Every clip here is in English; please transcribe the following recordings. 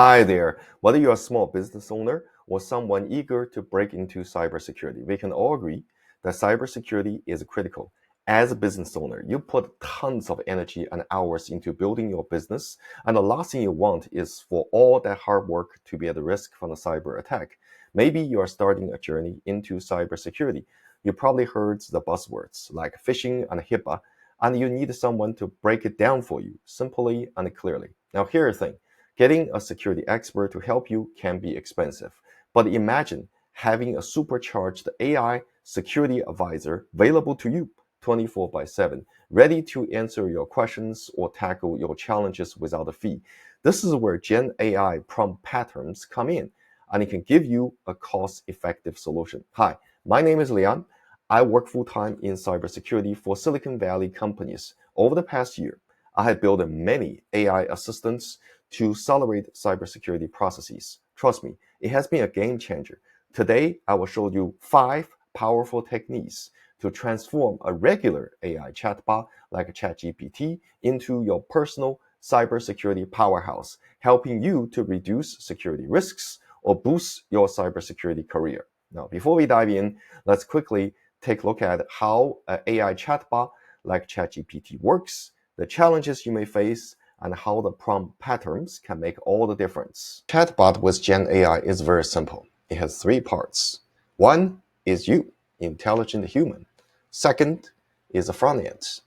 Hi there. Whether you're a small business owner or someone eager to break into cybersecurity, we can all agree that cybersecurity is critical. As a business owner, you put tons of energy and hours into building your business, and the last thing you want is for all that hard work to be at risk from a cyber attack. Maybe you are starting a journey into cybersecurity. You probably heard the buzzwords like phishing and HIPAA, and you need someone to break it down for you simply and clearly. Now, here's the thing. Getting a security expert to help you can be expensive, but imagine having a supercharged AI security advisor available to you 24 by 7, ready to answer your questions or tackle your challenges without a fee. This is where Gen AI prompt patterns come in, and it can give you a cost-effective solution. Hi, my name is Lian. I work full-time in cybersecurity for Silicon Valley companies. Over the past year, I have built many AI assistants to accelerate cybersecurity processes. Trust me, it has been a game changer. Today, I will show you 5 powerful techniques to transform a regular AI chatbot like ChatGPT into your personal cybersecurity powerhouse, helping you to reduce security risks or boost your cybersecurity career. Now, before we dive in, let's quickly take a look at how an AI chatbot like ChatGPT works, the challenges you may face, and how the prompt patterns can make all the difference. Chatbot with Gen AI is very simple. It has 3 parts. One is you, intelligent human. Second is a front end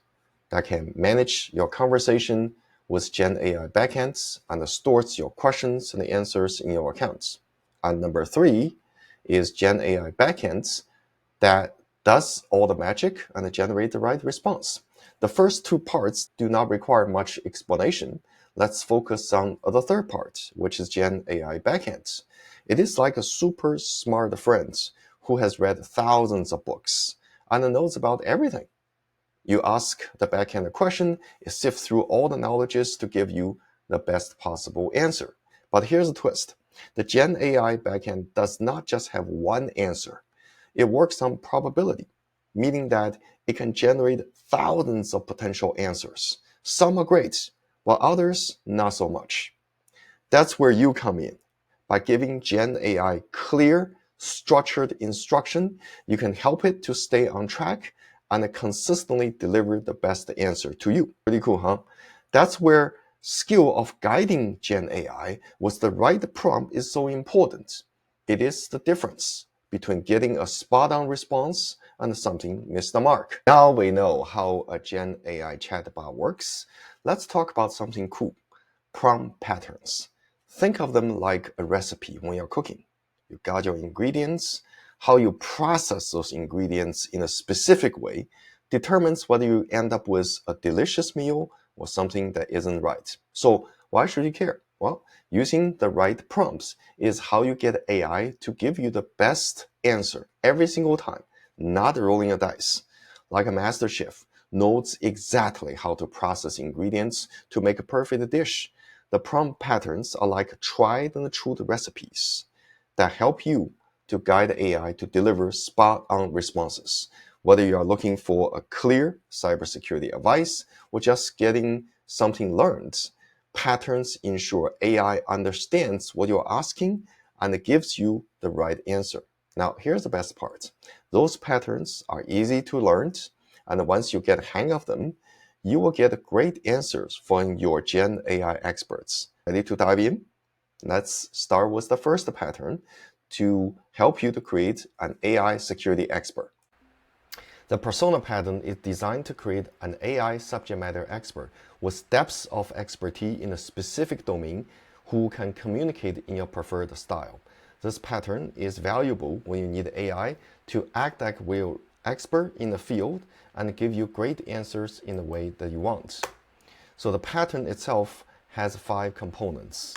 that can manage your conversation with Gen AI backends and stores your questions and answers in your accounts. And number 3 is Gen AI backends that does all the magic and generate the right response. The first 2 parts do not require much explanation. Let's focus on the third part, which is Gen AI backend. It is like a super smart friend who has read thousands of books and knows about everything. You ask the backend a question, it sifts through all the knowledges to give you the best possible answer. But here's a twist. The Gen AI backend does not just have one answer. It works on probability, meaning that it can generate thousands of potential answers. Some are great, while others not so much. That's where you come in. By giving Gen AI clear, structured instruction, you can help it to stay on track and consistently deliver the best answer to you. Pretty cool, huh? That's where skill of guiding Gen AI with the right prompt is so important. It is the difference between getting a spot-on response and something missed the mark. Now we know how a Gen AI chatbot works. Let's talk about something cool, prompt patterns. Think of them like a recipe when you're cooking. You got your ingredients. How you process those ingredients in a specific way determines whether you end up with a delicious meal or something that isn't right. So why should you care? Well, using the right prompts is how you get AI to give you the best answer every single time, not rolling a dice. Like a master chef knows exactly how to process ingredients to make a perfect dish. The prompt patterns are like tried and true recipes that help you to guide AI to deliver spot-on responses. Whether you are looking for a clear cybersecurity advice or just getting something learned, patterns ensure AI understands what you're asking and it gives you the right answer. Now, here's the best part. Those patterns are easy to learn, and once you get a hang of them, you will get great answers from your Gen AI experts. Ready to dive in? Let's start with the first pattern to help you to create an AI security expert. The persona pattern is designed to create an AI subject matter expert with depths of expertise in a specific domain who can communicate in your preferred style. This pattern is valuable when you need AI to act like a real expert in the field and give you great answers in the way that you want. So the pattern itself has 5 components.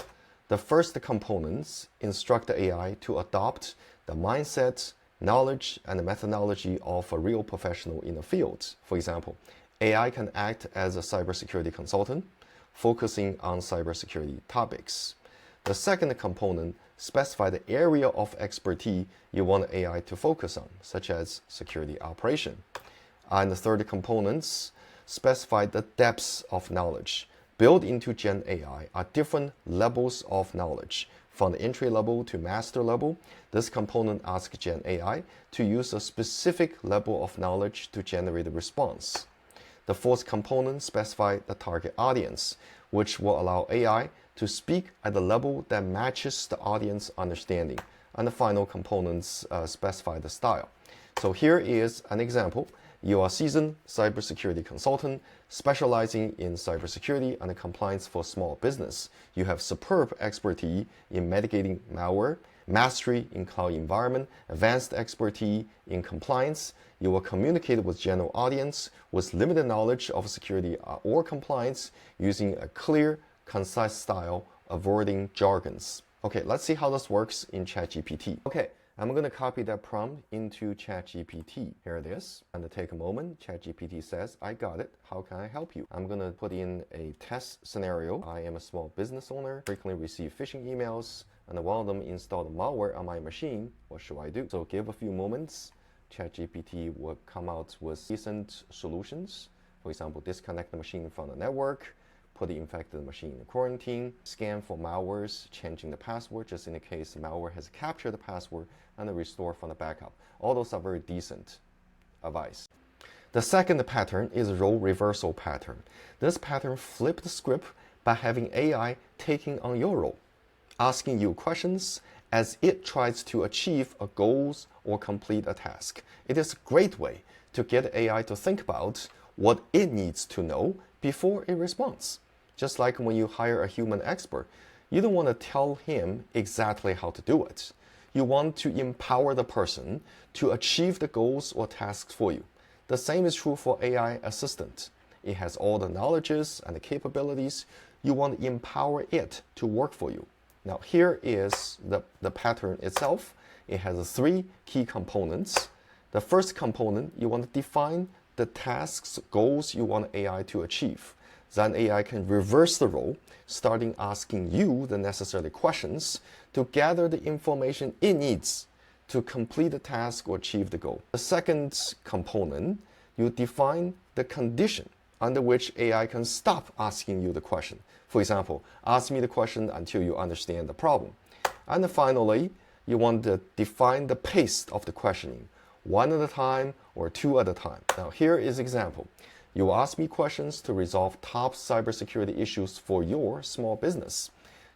The first components instruct the AI to adopt the mindset, knowledge, and methodology of a real professional in the field. For example, AI can act as a cybersecurity consultant, focusing on cybersecurity topics. The second component specifies the area of expertise you want AI to focus on, such as security operation. And the third components specify the depths of knowledge. Built into Gen AI are different levels of knowledge. From the entry level to master level, this component asks Gen AI to use a specific level of knowledge to generate a response. The fourth component specifies the target audience, which will allow AI to speak at the level that matches the audience understanding. And the final components specify the style. So here is an example. You are a seasoned cybersecurity consultant specializing in cybersecurity and compliance for small business. You have superb expertise in mitigating malware, mastery in cloud environment, advanced expertise in compliance. You will communicate with general audience with limited knowledge of security or compliance using a clear, concise style, avoiding jargons. Okay, let's see how this works in ChatGPT. Okay, I'm going to copy that prompt into ChatGPT. Here it is. And to take a moment, ChatGPT says, I got it. How can I help you? I'm going to put in a test scenario. I am a small business owner, frequently receive phishing emails, and one of them installed malware on my machine. What should I do? So give a few moments. ChatGPT will come out with decent solutions. For example, disconnect the machine from the network, put the infected machine in quarantine, scan for malwares, changing the password just in the case the malware has captured the password, and restore from the backup. All those are very decent advice. The second pattern is a role reversal pattern. This pattern flips the script by having AI taking on your role, asking you questions as it tries to achieve a goal or complete a task. It is a great way to get AI to think about what it needs to know before it responds. Just like when you hire a human expert, you don't want to tell him exactly how to do it. You want to empower the person to achieve the goals or tasks for you. The same is true for AI assistant. It has all the knowledges and the capabilities. You want to empower it to work for you. Now here is the pattern itself. It has three key components. The first component, you want to define the tasks, goals you want AI to achieve. Then AI can reverse the role, starting asking you the necessary questions to gather the information it needs to complete the task or achieve the goal. The second component, you define the condition under which AI can stop asking you the question. For example, ask me the question until you understand the problem. And finally, you want to define the pace of the questioning, one at a time or two at a time. Now here is an example. You will ask me questions to resolve top cybersecurity issues for your small business.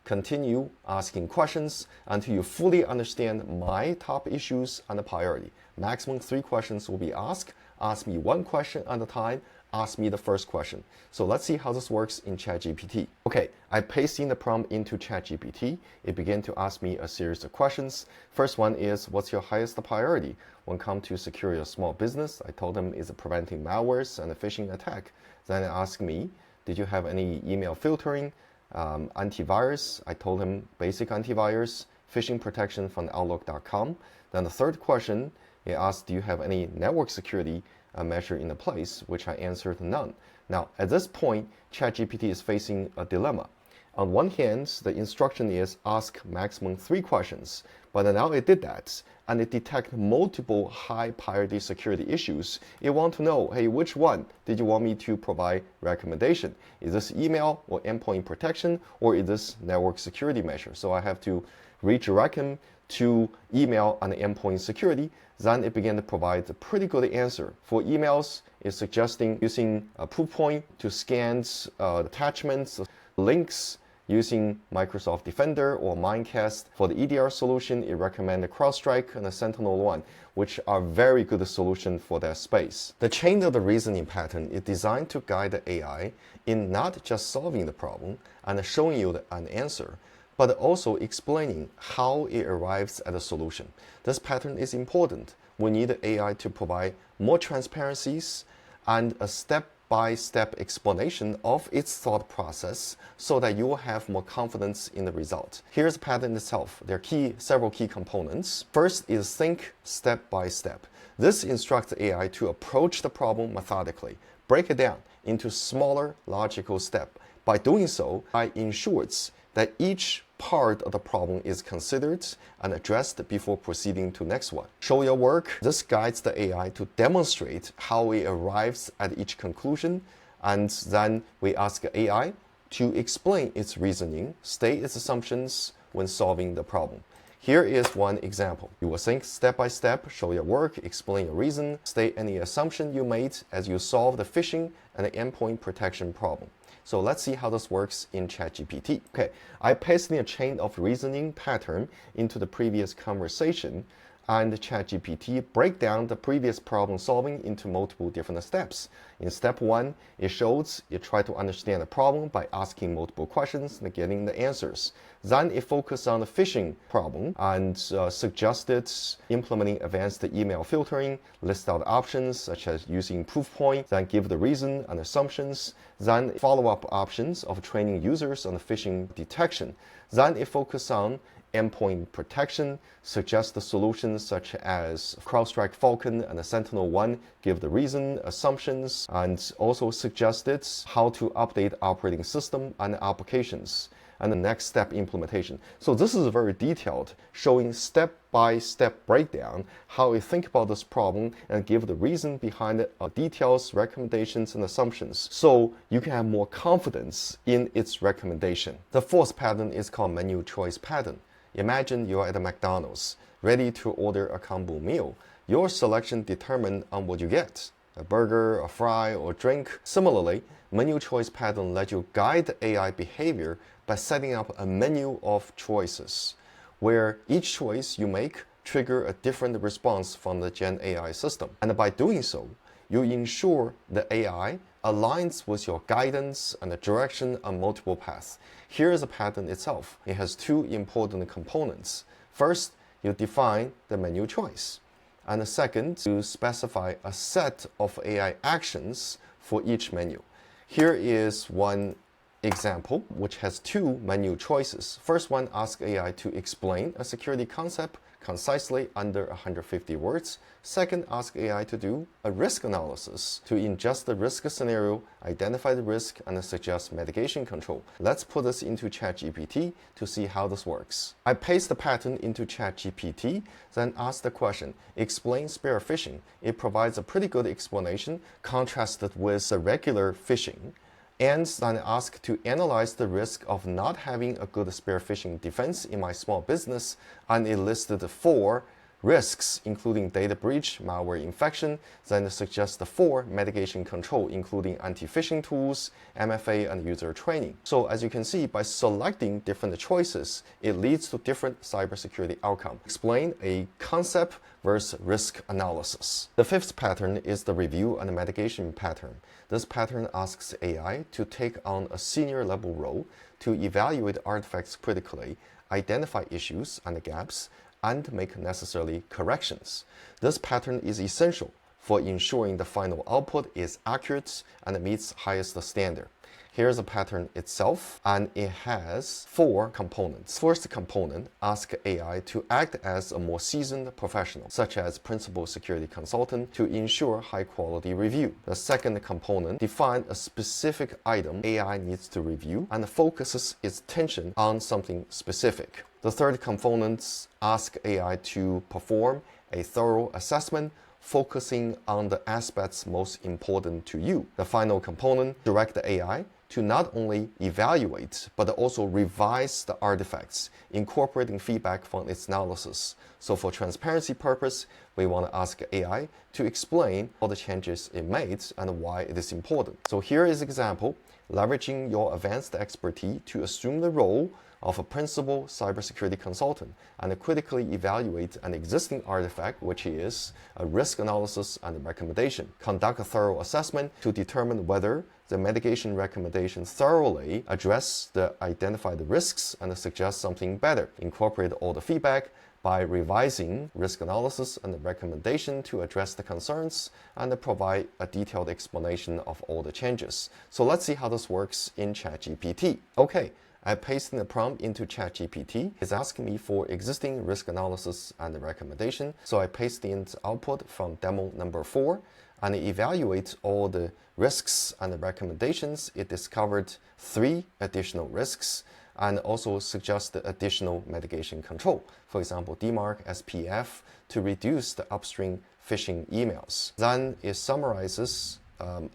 Continue asking questions until you fully understand my top issues and the priority. Maximum 3 questions will be asked. Ask me 1 question at a time. Ask me the first question. So let's see how this works in ChatGPT. Okay, I pasted in the prompt into ChatGPT. It began to ask me a series of questions. First one is, what's your highest priority when it comes to secure your small business? I told them it's preventing malwares and a phishing attack. Then it asked me, did you have any email filtering, antivirus? I told him basic antivirus, phishing protection from Outlook.com. Then the third question, it asked, do you have any network security measure in place, which I answered none. Now, at this point, ChatGPT is facing a dilemma. On one hand, the instruction is ask maximum 3 questions, but now it did that, and it detected multiple high priority security issues. It wants to know, hey, which one did you want me to provide recommendation? Is this email or endpoint protection, or is this network security measure? So I have to redirect him to email and endpoint security. Then it began to provide a pretty good answer. For emails, it's suggesting using a proof point to scan attachments, links, using Microsoft Defender or Mimecast. For the EDR solution, it recommends CrowdStrike and the SentinelOne, which are very good solutions for that space. The chain of the reasoning pattern is designed to guide the AI in not just solving the problem and showing you an answer, but also explaining how it arrives at a solution. This pattern is important. We need the AI to provide more transparencies and a step-by-step explanation of its thought process so that you will have more confidence in the result. Here's the pattern itself. There are several key components. First is think step by step. This instructs the AI to approach the problem methodically, break it down into smaller logical steps. By doing so, it ensures that each part of the problem is considered and addressed before proceeding to the next one. Show your work. This guides the AI to demonstrate how it arrives at each conclusion, and then we ask AI to explain its reasoning, state its assumptions when solving the problem. Here is one example. You will think step by step, show your work, explain your reason, state any assumption you made as you solve the phishing and the endpoint protection problem. So let's see how this works in ChatGPT. Okay, I pasted a chain of reasoning pattern into the previous conversation, and ChatGPT break down the previous problem solving into multiple different steps. In step 1, it shows it tried to understand the problem by asking multiple questions and getting the answers. Then it focused on the phishing problem and suggested implementing advanced email filtering, list out options such as using proof point, then give the reason and assumptions, then follow-up options of training users on the phishing detection. Then it focused on endpoint protection, suggest the solutions such as CrowdStrike Falcon and the Sentinel-1, give the reason, assumptions, and also suggested how to update operating system and applications, and the next step implementation. So this is very detailed, showing step-by-step breakdown how we think about this problem and give the reason behind it, details, recommendations, and assumptions, so you can have more confidence in its recommendation. The fourth pattern is called menu choice pattern. Imagine you are at a McDonald's, ready to order a combo meal. Your selection determines on what you get, a burger, a fry, or drink. Similarly, menu choice pattern lets you guide the AI behavior by setting up a menu of choices, where each choice you make trigger a different response from the Gen AI system. And by doing so, you ensure the AI aligns with your guidance and the direction on multiple paths. Here is the pattern itself. It has two important components. First, you define the menu choice. And the second, you specify a set of AI actions for each menu. Here is one example which has two menu choices. First one, ask AI to explain a security concept concisely under 150 words. Second, ask AI to do a risk analysis to ingest the risk scenario, identify the risk, and suggest mitigation control. Let's put this into ChatGPT to see how this works. I paste the pattern into ChatGPT, then ask the question, explain spear phishing. It provides a pretty good explanation contrasted with the regular phishing. And then ask to analyze the risk of not having a good spear phishing defense in my small business, and it listed 4 risks, including data breach, malware infection, then suggest 4 mitigation control, including anti-phishing tools, MFA, and user training. So as you can see, by selecting different choices, it leads to different cybersecurity outcomes. Explain a concept versus risk analysis. The fifth pattern is the review and mitigation pattern. This pattern asks AI to take on a senior level role to evaluate artifacts critically, identify issues and gaps, and make necessary corrections. This pattern is essential for ensuring the final output is accurate and meets highest standard. Here's the pattern itself, and it has 4 components. First component, ask AI to act as a more seasoned professional, such as principal security consultant, to ensure high-quality review. The second component, define a specific item AI needs to review and focuses its attention on something specific. The third component, ask AI to perform a thorough assessment focusing on the aspects most important to you. The final component, direct the AI to not only evaluate, but also revise the artifacts, incorporating feedback from its analysis. So for transparency purpose, we want to ask AI to explain all the changes it made and why it is important. So here is an example, leveraging your advanced expertise to assume the role of a principal cybersecurity consultant and critically evaluate an existing artifact, which is a risk analysis and recommendation. Conduct a thorough assessment to determine whether the mitigation recommendation thoroughly address the identified risks and suggest something better. Incorporate all the feedback by revising risk analysis and the recommendation to address the concerns and provide a detailed explanation of all the changes. So let's see how this works in ChatGPT. Okay. I pasted the prompt into ChatGPT. It's asking me for existing risk analysis and recommendation. So I paste in the output from demo number 4 and it evaluates all the risks and the recommendations. It discovered 3 additional risks and also suggested additional mitigation control. For example, Remark, SPF to reduce the upstream phishing emails. Then it summarizes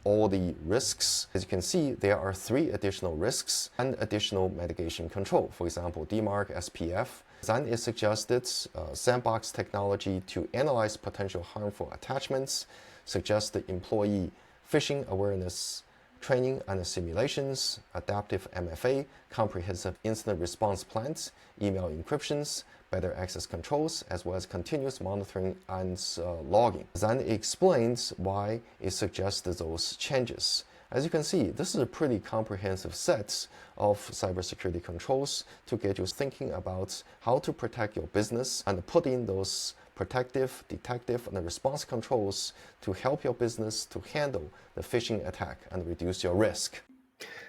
all the risks. As you can see, there are 3 additional risks and additional mitigation control. For example, DMARC SPF. Then it suggested sandbox technology to analyze potential harmful attachments, suggested employee phishing awareness training and simulations, adaptive MFA, comprehensive incident response plans, email encryptions, better access controls, as well as continuous monitoring and logging. Then it explains why it suggests those changes. As you can see, this is a pretty comprehensive set of cybersecurity controls to get you thinking about how to protect your business and put in those protective, detective, and response controls to help your business to handle the phishing attack and reduce your risk.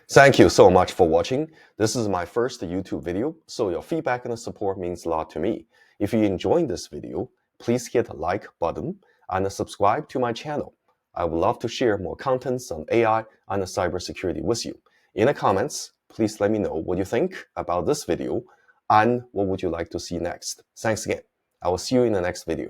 Thank you so much for watching. This is my first YouTube video, so your feedback and support means a lot to me. If you enjoyed this video, please hit the like button and subscribe to my channel. I would love to share more contents on AI and cybersecurity with you. In the comments, please let me know what you think about this video and what would you like to see next. Thanks again. I will see you in the next video.